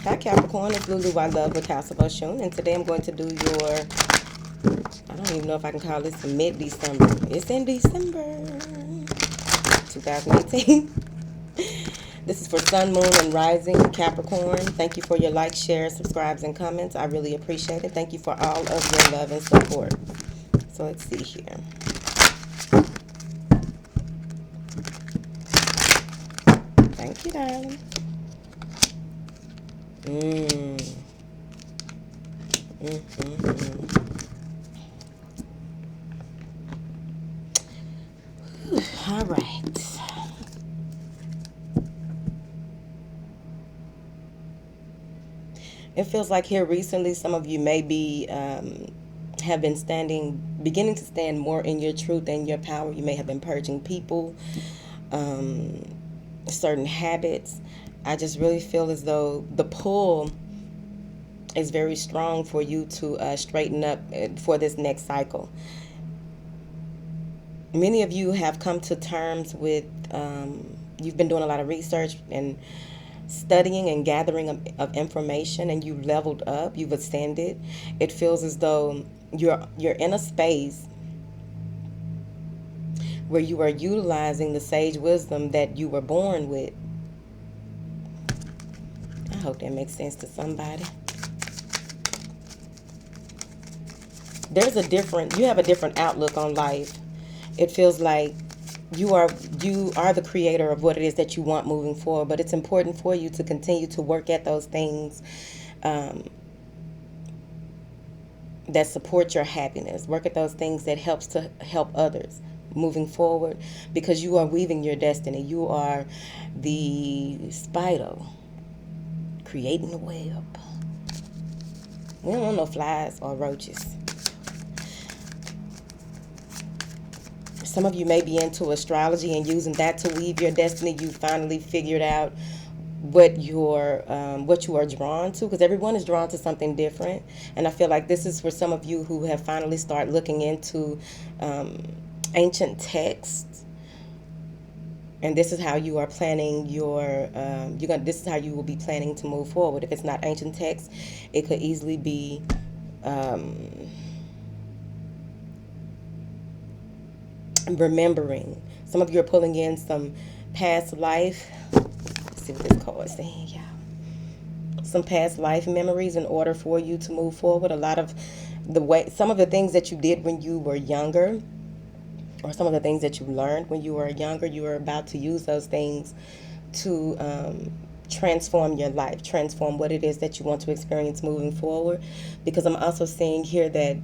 Hi Capricorn, it's Lulu I Love with House of Oshun, and today I'm going to do your, I don't even know if I can call this mid-December. It's in December 2018. This is for Sun, Moon, and Rising Capricorn. Thank you for your likes, shares, subscribes, and comments. I really appreciate it. Thank you for all of your love and support. So let's see here. Thank you, darling. All right. It feels like here recently some of you may be have been beginning to stand more in your truth and your power. You may have been purging people, certain habits. I just really feel as though the pull is very strong for you to straighten up for this next cycle. Many of you have come to terms with, you've been doing a lot of research and studying and gathering of information, and you leveled up, you've ascended. It feels as though you're in a space where you are utilizing the sage wisdom that you were born with. I hope that makes sense to somebody. You have a different outlook on life. It feels like you are the creator of what it is that you want moving forward, but it's important for you to continue to work at those things that support your happiness. Work at those things that helps to help others moving forward, because you are weaving your destiny. You are the spider creating the web. We don't want no flies or roaches. Some of you may be into astrology and using that to weave your destiny. You finally figured out what you are drawn to, because everyone is drawn to something different. And I feel like this is for some of you who have finally started looking into ancient texts. And this is how you are planning your, this is how you will be planning to move forward. If it's not ancient text, it could easily be remembering. Some of you are pulling in some past life. Let's see what this card is saying, y'all. Some past life memories in order for you to move forward. Some of the things that you did when you were younger, or some of the things that you learned when you were younger, you are about to use those things to transform your life, transform what it is that you want to experience moving forward. Because I'm also seeing here that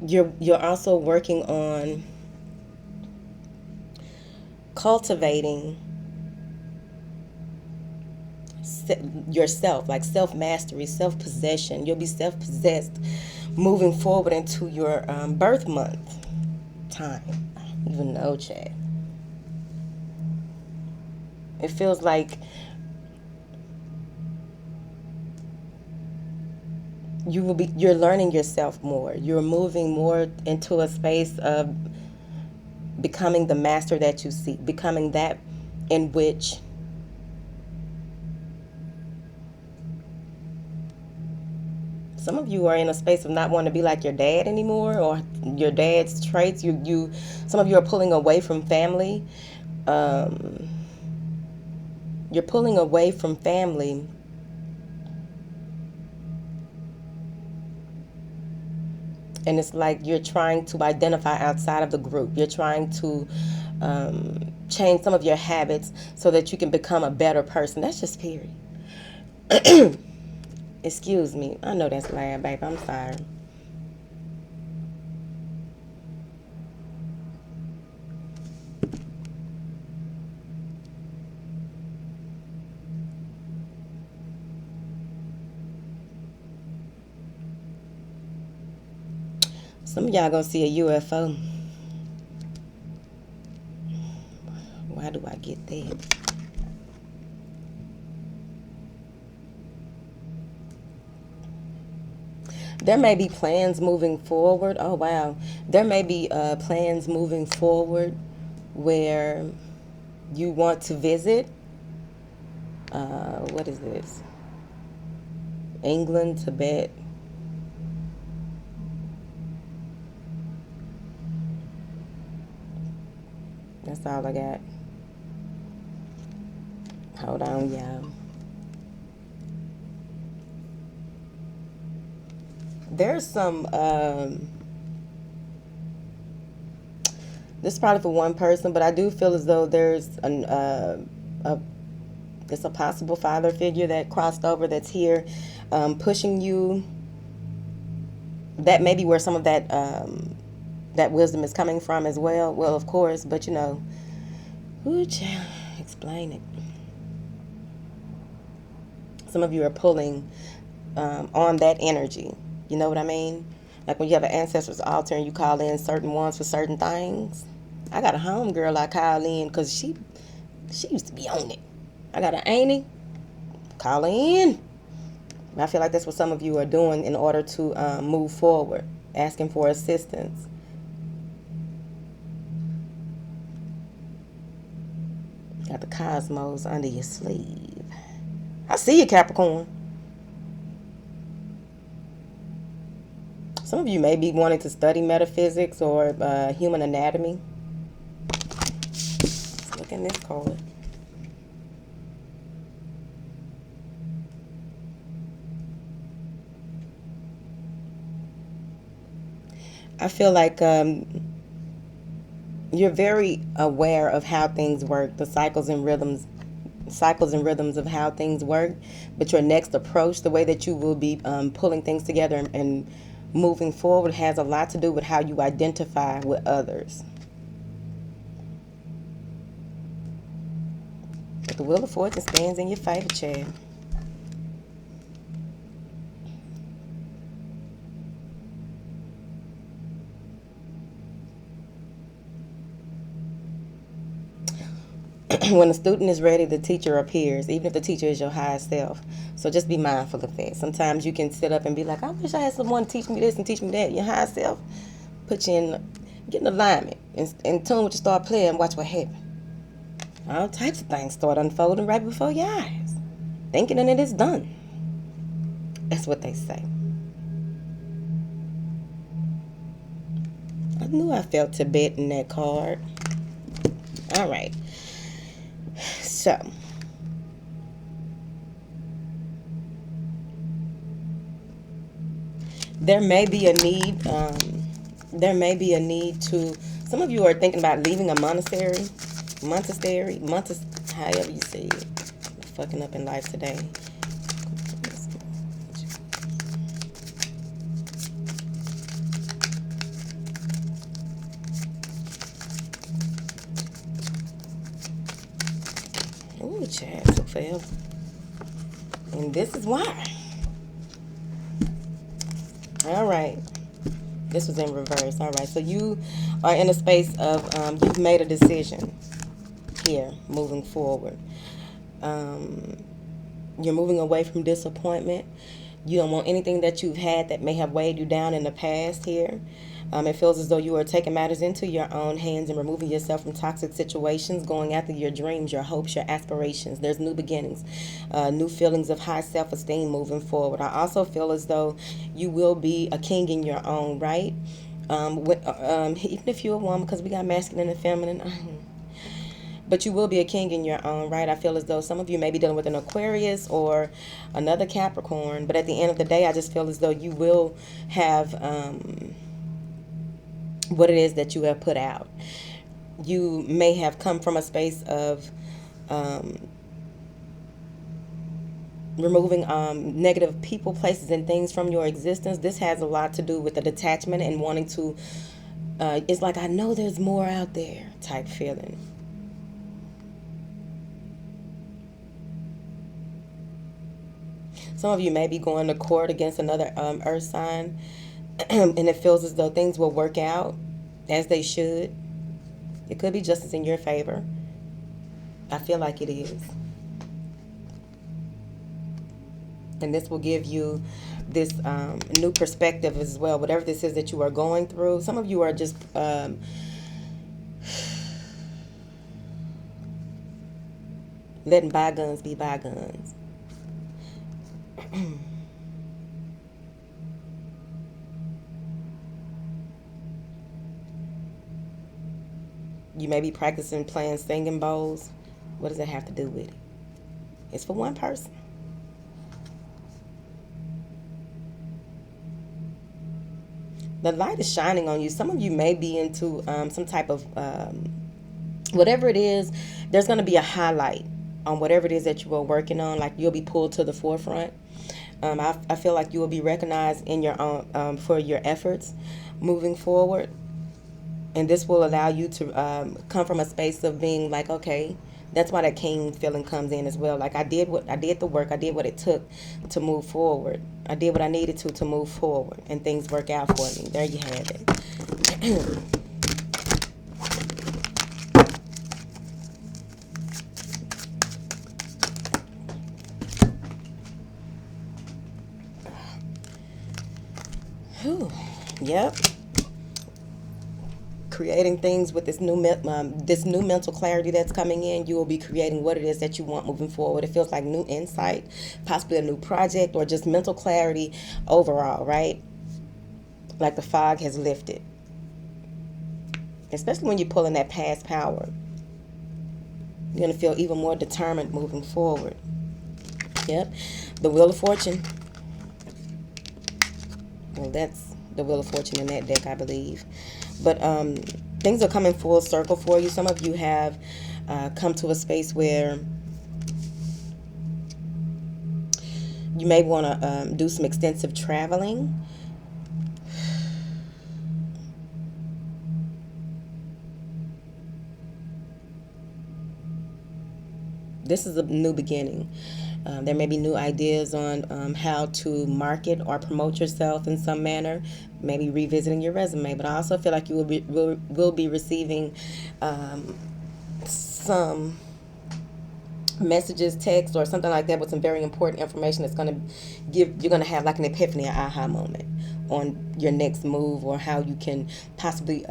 you're also working on cultivating yourself, like self-mastery, self-possession. You'll be self-possessed moving forward into your birth month time. I don't even know, Chad. It feels like you're learning yourself more. You're moving more into a space of becoming the master that you seek, becoming that in which some of you are in a space of not wanting to be like your dad anymore, or your dad's traits. Some of you are pulling away from family. You're pulling away from family and it's like you're trying to identify outside of the group. You're trying to change some of your habits so that you can become a better person. That's just period. Excuse me. I know that's loud, babe. I'm sorry. Some of y'all gonna see a UFO. Why do I get that? There may be plans moving forward. Oh, wow. There may be plans moving forward where you want to visit What is this? England, Tibet. That's all I got. Hold on, y'all. There's some, this is probably for one person, but I do feel as though there's a it's a possible father figure that crossed over that's here, pushing you. That may be where some of that wisdom is coming from as well. Well, of course, but you know, who explain it? Some of you are pulling on that energy. You know what I mean? Like when you have an ancestors altar and you call in certain ones for certain things. I got a home girl I call in because she used to be on it. I got an auntie, call her in. I feel like that's what some of you are doing in order to move forward, asking for assistance. Got the cosmos under your sleeve. I see you, Capricorn. Some of you may be wanting to study metaphysics or human anatomy. Let's look in this card. I feel like you're very aware of how things work, the cycles and rhythms of how things work. But your next approach, the way that you will be pulling things together and moving forward, has a lot to do with how you identify with others. But the Wheel of Fortune stands in your favor, Chad. When a student is ready, the teacher appears, even if the teacher is your highest self. So just be mindful of that. Sometimes you can sit up and be like, I wish I had someone to teach me this and teach me that. Your highest self, put you in, get in alignment, and tune with your star player and watch what happens. All types of things start unfolding right before your eyes. Thinking and it is done. That's what they say. I knew I felt Tibet in that card. All right. So, there may be a need. To. Some of you are thinking about leaving a monastery, however you say it. I'm fucking up in life today. Ooh, Chad, took forever. And this is why. All right. This was in reverse. All right. So you are in a space of you've made a decision here, moving forward. You're moving away from disappointment. You don't want anything that you've had that may have weighed you down in the past here. It feels as though you are taking matters into your own hands and removing yourself from toxic situations, going after your dreams, your hopes, your aspirations. There's new beginnings, new feelings of high self-esteem moving forward. I also feel as though you will be a king in your own right. Even if you're a woman, because we got masculine and feminine. But you will be a king in your own right. I feel as though some of you may be dealing with an Aquarius or another Capricorn. But at the end of the day, I just feel as though you will have what it is that you have put out. You may have come from a space of removing negative people, places, and things from your existence. This has a lot to do with the detachment and wanting to, it's like, I know there's more out there type feeling. Some of you may be going to court against another earth sign, and it feels as though things will work out as they should. It could be justice in your favor. I feel like it is. And this will give you this new perspective as well. Whatever this is that you are going through. Some of you are just letting bygones be bygones. You may be practicing playing singing bowls. What does that have to do with it? It's for one person. The light is shining on you. Some of you may be into some type of whatever it is. There's going to be a highlight on whatever it is that you are working on. Like you'll be pulled to the forefront. I feel like you will be recognized in your own for your efforts moving forward, and this will allow you to come from a space of being like, okay, that's why that king feeling comes in as well. Like I did the work, I did what it took to move forward. I did what I needed to move forward, and things work out for me. There you have it. Whew. Yep. Creating things with this new mental clarity that's coming in. You will be creating what it is that you want moving forward. It feels like new insight, possibly a new project, or just mental clarity overall, right? Like the fog has lifted. Especially when you're pulling that past power. You're going to feel even more determined moving forward. Yep. The Wheel of Fortune. Well, that's the Wheel of Fortune in that deck, I believe. But things are coming full circle for you. Some of you have come to a space where you may want to do some extensive traveling. This is a new beginning. There may be new ideas on how to market or promote yourself in some manner, maybe revisiting your resume. But I also feel like you will be receiving some messages, text, or something like that with some very important information that's going to you're going to have like an epiphany, an aha moment on your next move, or how you can possibly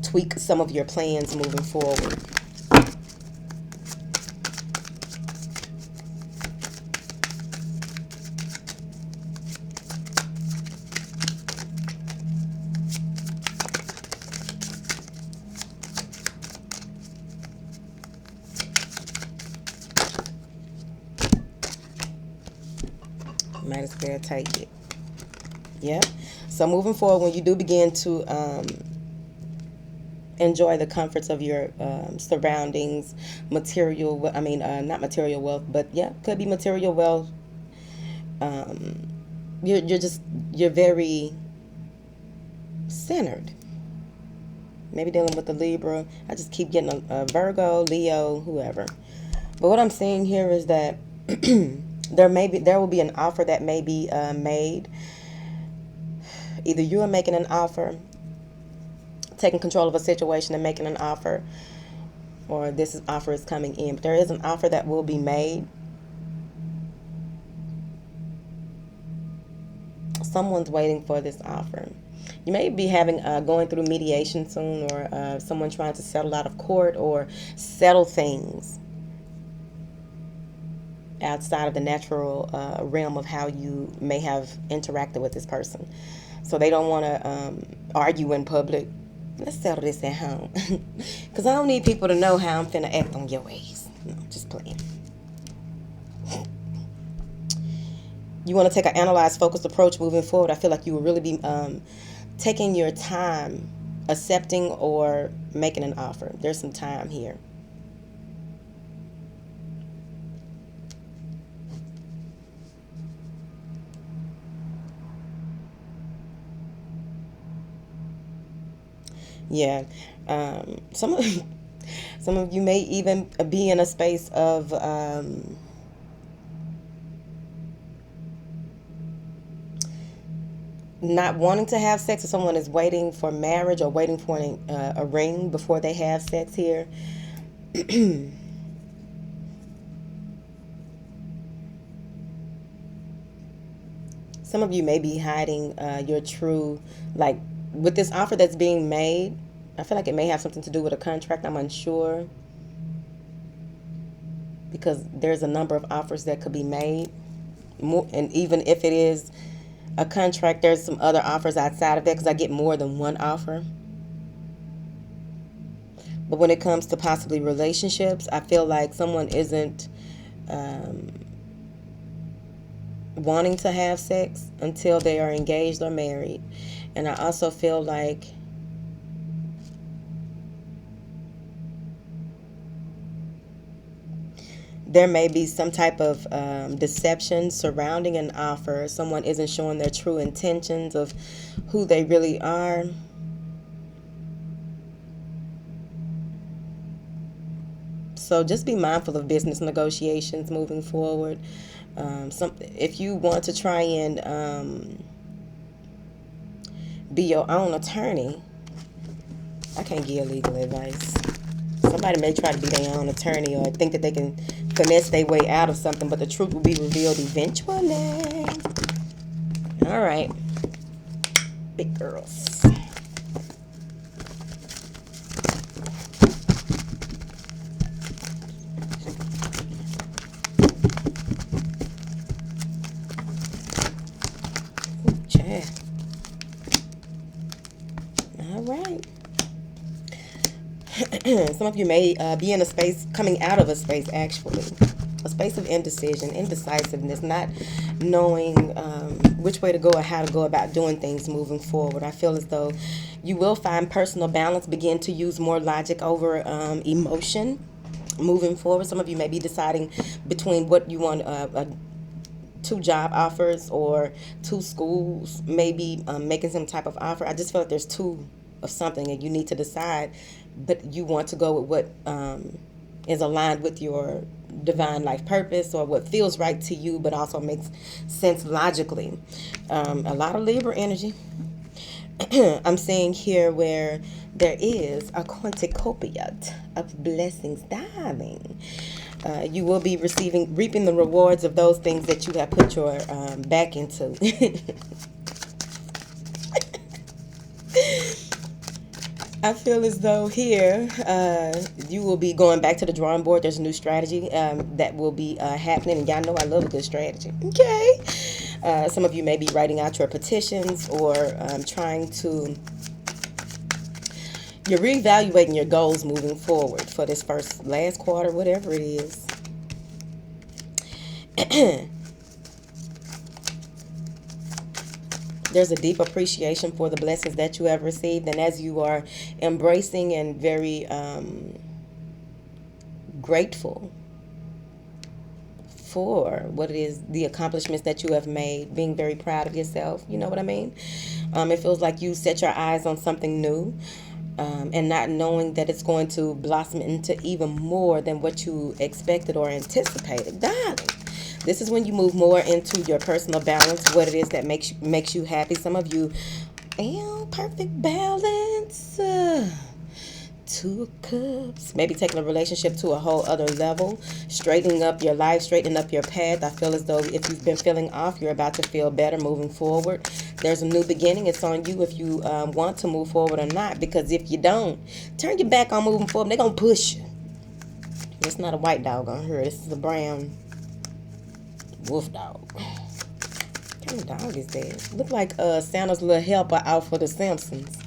tweak some of your plans moving forward. Might as well take it. Yeah. So moving forward, when you do begin to enjoy the comforts of your surroundings, material, not material wealth, but yeah, could be material wealth. You're very centered. Maybe dealing with the Libra. I just keep getting a Virgo, Leo, whoever. But what I'm saying here is that there will be an offer that may be made. Either you are making an offer, taking control of a situation and making an offer, or this offer is coming in. But there is an offer that will be made. Someone's waiting for this offer. You may be going through mediation soon, or someone trying to settle out of court or settle things outside of the natural realm of how you may have interacted with this person. So they don't want to argue in public. Let's settle this at home. Because I don't need people to know how I'm finna act on your ways. No, just playing. You want to take an analyzed, focused approach moving forward. I feel like you will really be taking your time accepting or making an offer. There's some time here. Yeah. Some of you may even be in a space of not wanting to have sex, or someone is waiting for marriage or waiting for a ring before they have sex here. Some of you may be hiding your true, like, with this offer that's being made. I feel like it may have something to do with a contract. I'm unsure. because there's a number of offers that could be made. And even if it is a contract, there's some other offers outside of that, because I get more than one offer. But when it comes to possibly relationships, I feel like someone isn't wanting to have sex until they are engaged or married. And I also feel like there may be some type of deception surrounding an offer. Someone isn't showing their true intentions of who they really are. So just be mindful of business negotiations moving forward. If you want to try and be your own attorney, I can't give legal advice. Somebody may try to be their own attorney or think that they can finesse their way out of something, but the truth will be revealed eventually. All right, big girls. All right. Some of you may be in a space, coming out of a space actually, a space of indecision, indecisiveness, not knowing which way to go or how to go about doing things moving forward. I feel as though you will find personal balance, begin to use more logic over emotion moving forward. Some of you may be deciding between what you want, 2 job offers or 2 schools, maybe making some type of offer. I just feel like there's 2 of something and you need to decide, but you want to go with what is aligned with your divine life purpose or what feels right to you but also makes sense logically. A lot of Libra energy. I'm seeing here where there is a cornucopia of blessings, darling. You will be reaping the rewards of those things that you have put your back into. I feel as though here you will be going back to the drawing board. There's a new strategy that will be happening. And y'all know I love a good strategy. Okay. Some of you may be writing out your petitions or trying to... You're reevaluating your goals moving forward for this last quarter, whatever it is. There's a deep appreciation for the blessings that you have received. And as you are embracing and very grateful for what it is, the accomplishments that you have made, being very proud of yourself, you know what I mean? It feels like you set your eyes on something new. And not knowing that it's going to blossom into even more than what you expected or anticipated. Darling, this is when you move more into your personal balance, what it is that makes you happy. Some of you, perfect balance. 2 of Cups. Maybe taking a relationship to a whole other level, straightening up your life, straightening up your path. I feel as though if you've been feeling off, you're about to feel better moving forward. There's a new beginning. It's on you if you want to move forward or not, because if you don't, turn your back on moving forward. They're going to push you. It's not a white dog on here. This is a brown wolf dog. What kind of dog is that? Look like Santa's little helper out for the Simpsons.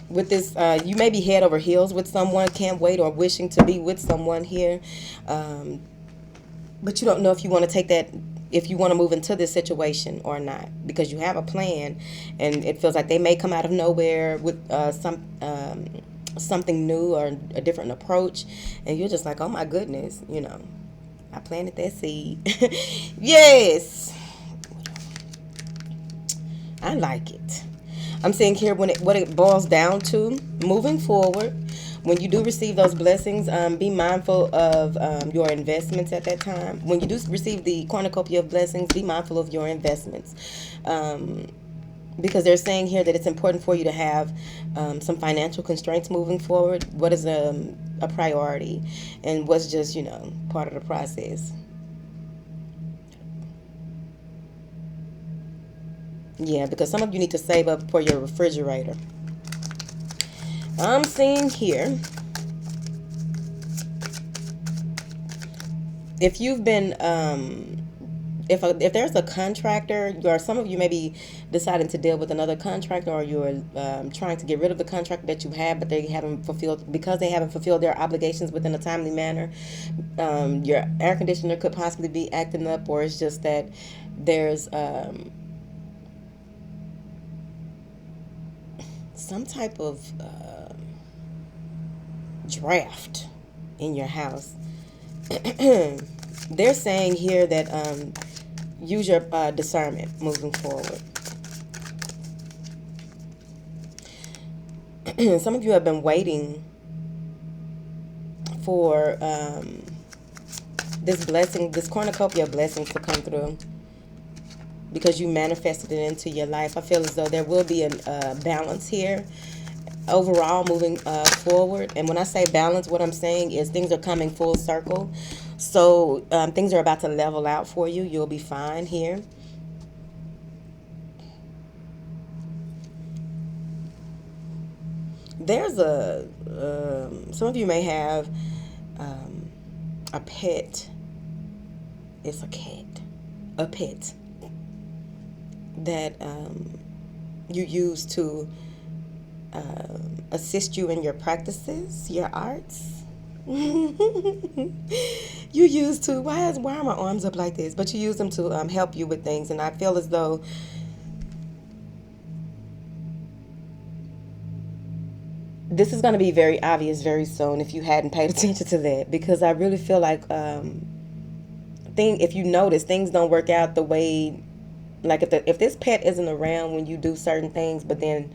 With this, you may be head over heels with someone, can't wait or wishing to be with someone here. But you don't know if you want to take that, if you want to move into this situation or not, because you have a plan and it feels like they may come out of nowhere with something new or a different approach. And you're just like, oh my goodness, I planted that seed. Yes. I like it. I'm saying here what it boils down to, moving forward, when you do receive those blessings, be mindful of your investments at that time. When you do receive the cornucopia of blessings, be mindful of your investments. Because they're saying here that it's important for you to have some financial constraints moving forward. What is a priority and what's just, part of the process. Yeah, because some of you need to save up for your refrigerator. I'm seeing here, if you've been if there's a contractor, or some of you may be deciding to deal with another contractor, or you're trying to get rid of the contractor that you have, but they haven't fulfilled, because they haven't fulfilled their obligations within a timely manner, your air conditioner could possibly be acting up, or it's just that there's some type of draft in your house. They're saying here that use your discernment moving forward. Some of you have been waiting for this blessing, this cornucopia of blessings to come through, because you manifested it into your life. I feel as though there will be a balance here overall moving forward. And when I say balance, what I'm saying is things are coming full circle. So things are about to level out for you. You'll be fine here. There's some of you may have a pet. It's a cat. A pet that you use to assist you in your practices, your arts. You use to, why are my arms up like this? But you use them to help you with things. And I feel as though this is going to be very obvious very soon if you hadn't paid attention to that, because I really feel like if you notice, things don't work out the way, like if this pet isn't around when you do certain things, but then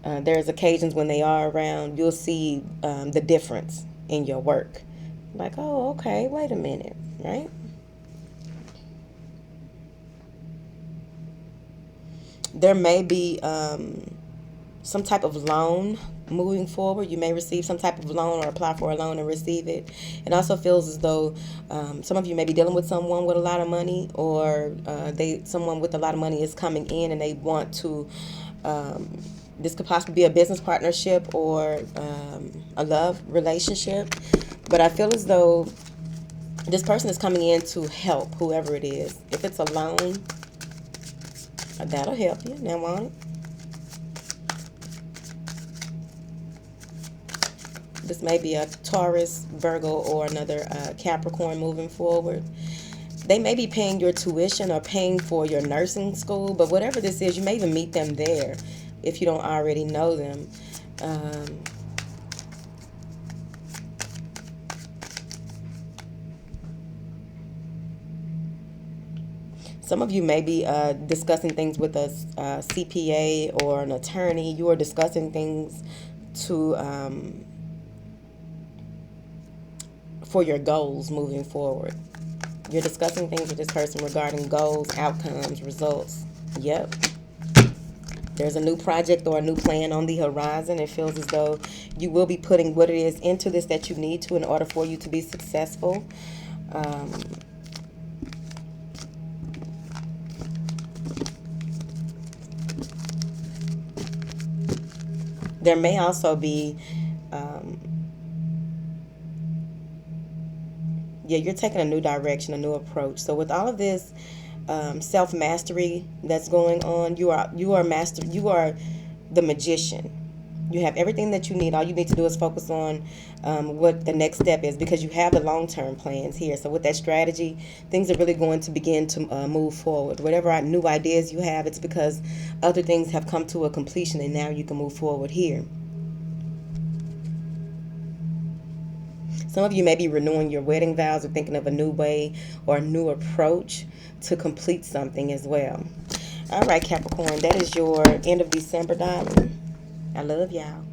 there's occasions when they are around, you'll see the difference in your work. Like, oh, okay, wait a minute, right? There may be some type of loan moving forward. You may receive some type of loan or apply for a loan and receive it. It also feels as though some of you may be dealing with someone with a lot of money, or someone with a lot of money is coming in and they want to, this could possibly be a business partnership or a love relationship. But I feel as though this person is coming in to help whoever it is. If it's a loan, that'll help you. Now, won't it? This may be a Taurus, Virgo, or another Capricorn moving forward. They may be paying your tuition or paying for your nursing school, but whatever this is, you may even meet them there if you don't already know them. Some of you may be discussing things with a CPA or an attorney. You are discussing things to for your goals moving forward. You're discussing things with this person regarding goals, outcomes, results. Yep. There's a new project or a new plan on the horizon. It feels as though you will be putting what it is into this that you need to in order for you to be successful. There may also be, you're taking a new direction, a new approach. So with all of this self-mastery that's going on, you are the magician. You have everything that you need. All you need to do is focus on what the next step is, because you have the long-term plans here. So with that strategy, things are really going to begin to move forward. Whatever new ideas you have, it's because other things have come to a completion, and now you can move forward here. Some of you may be renewing your wedding vows or thinking of a new way or a new approach to complete something as well. All right, Capricorn, that is your end of December, darling. I love y'all.